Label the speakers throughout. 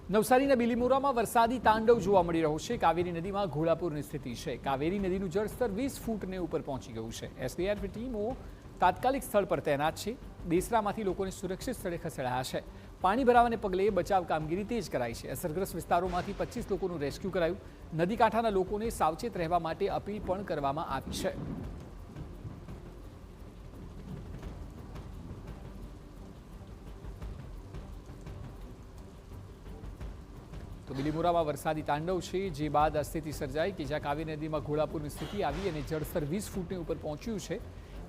Speaker 1: નવસારીના બિલીમોરામાં વરસાદી તાંડવ જોવા મળી રહ્યો છે। કાવેરી નદીમાં ઘોડાપૂરની સ્થિતિ છે। કાવેરી નદીનું જળસ્તર 20 ફૂટને ઉપર પહોંચી ગયું છે। એસડીઆરએફ ટીમો તાત્કાલિક સ્થળ પર તૈનાત છે। દેસરામાંથી લોકોને સુરક્ષિત સ્થળે ખસેડાયા છે। પાણી ભરાવાને પગલે બચાવ કામગીરી તેજ કરાઈ છે। અસરગ્રસ્ત વિસ્તારોમાંથી 25 લોકોનું રેસ્ક્યુ કરાયું। નદી કાંઠાના લોકોને સાવચેત રહેવા માટે અપીલ પણ કરવામાં આવી છે। તો બિલીમોરામાં વરસાદી તાંડવ છે, જે બાદ આ સ્થિતિ સર્જાઈ કે જ્યાં કાવેરી નદીમાં ઘોડાપૂરની સ્થિતિ આવી અને જળસ્તર 20 ફૂટની ઉપર પહોંચ્યું છે।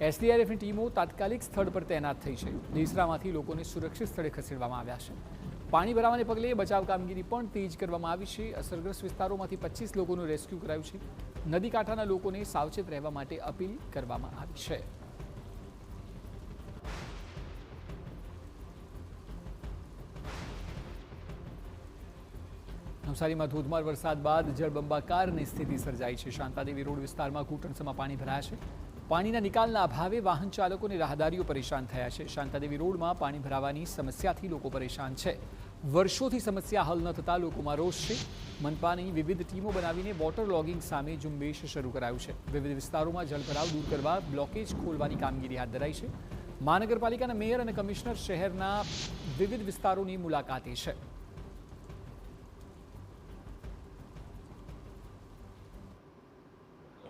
Speaker 1: એસડીઆરએફની ટીમો તાત્કાલિક સ્થળ પર તૈનાત થઈ છે। દેસરામાંથી લોકોને સુરક્ષિત સ્થળે ખસેડવામાં આવ્યા છે। પાણી ભરાવાને પગલે બચાવ કામગીરી પણ તેજ કરવામાં આવી છે। અસરગ્રસ્ત વિસ્તારોમાંથી 25 લોકોનું રેસ્ક્યુ કરાયું છે। નદી કાંઠાના લોકોને સાવચેત રહેવા માટે અપીલ કરવામાં આવી છે। નવસારીમાં ધોધમાર વરસાદ બાદ જળબંબાકારની સ્થિતિ સર્જાઈ છે। શાંતાદેવી રોડ વિસ્તારમાં ઘૂંટણસમાં પાણી ભરાયા છે। પાણીના નિકાલના અભાવે વાહન ચાલકો અને રાહદારીઓ પરેશાન થયા છે। શાંતાદેવી રોડમાં પાણી ભરાવાની સમસ્યાથી લોકો પરેશાન છે। વર્ષોથી સમસ્યા હલ ન થતા લોકોમાં રોષ છે। મનપાની વિવિધ ટીમો બનાવીને વોટર લોગિંગ સામે ઝુંબેશ શરૂ કરાયું છે। વિવિધ વિસ્તારોમાં જળભરાવ દૂર કરવા બ્લોકેજ ખોલવાની કામગીરી હાથ ધરાઈ છે। મહાનગરપાલિકાના મેયર અને કમિશનર શહેરના વિવિધ વિસ્તારોની મુલાકાતે છે।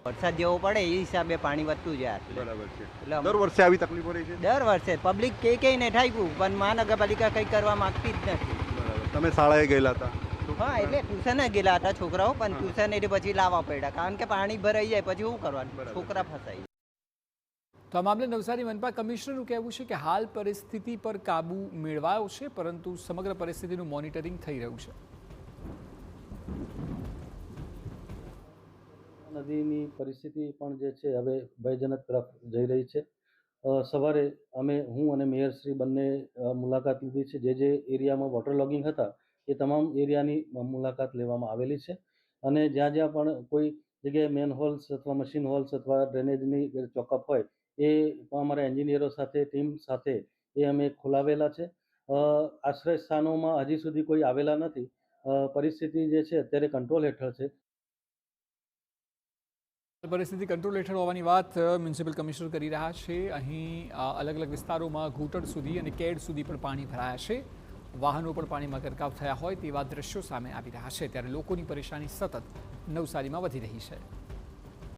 Speaker 2: વરસાદ જેવો પડે એ હિસાબે પાણી વધતું જાય।
Speaker 3: બરાબર છે। દર વર્ષે આવી તકલીફો રહી છે?
Speaker 2: દર વર્ષે પબ્લિક કઈને ઠાક્યું પણ મહાનગરપાલિકા કંઈ કરવા માંગતી જ નથી।
Speaker 3: બરાબર। તમે શાળાએ ગયેલા હતા?
Speaker 2: હા, એટલે ટ્યુશને ગયેલા હતા છોકરાઓ, પણ ટ્યુશન એટલે પછી લાવવા પડ્યા, કારણ કે પાણી ભરાઈ જાય પછી શું કરવાનું, છોકરા ફસાઈ જાય।
Speaker 1: તો આ મામલે નવસારી મનપા કમિશનરનું કહેવું છે કે હાલ પરિસ્થિતિ પર કાબુ મેળવાયો છે, પરંતુ સમગ્ર પરિસ્થિતિનું મોનિટરિંગ થઈ રહ્યું છે।
Speaker 4: નદીની પરિસ્થિતિ પણ જે છે હવે ભયજનક તરફ જઈ રહી છે। સવારે હું અને મેયરશ્રી બંને મુલાકાત લીધી છે। જે એરિયામાં વોટર લોગિંગ હતા એ તમામ એરિયાની મુલાકાત લેવામાં આવેલી છે અને જ્યાં જ્યાં પણ કોઈ જગ્યાએ મેન હોલ્સ અથવા મશીન હોલ્સ અથવા ડ્રેનેજની ચોકઅપ હોય એ અમારા એન્જિનિયરો સાથે ટીમ સાથે એ અમે ખોલાવેલા છે। આશ્રય સ્થાનોમાં હજી સુધી કોઈ આવેલા નથી। પરિસ્થિતિ જે છે અત્યારે કંટ્રોલ હેઠળ છે।
Speaker 1: પરિસ્થિતિ કંટ્રોલ હેઠળ હોવાની વાત મ્યુનિસિપલ કમિશનર કરી રહ્યા છે। અહીં અલગ અલગ વિસ્તારોમાં ઘૂંટણ સુધી અને કેડ સુધી પણ પાણી ભરાયા છે। વાહનો પણ પાણીમાં ગરકાવ થયા હોય તેવા દ્રશ્યો સામે આવી રહ્યા છે। ત્યારે લોકોની પરેશાની સતત નવસારીમાં વધી રહી છે।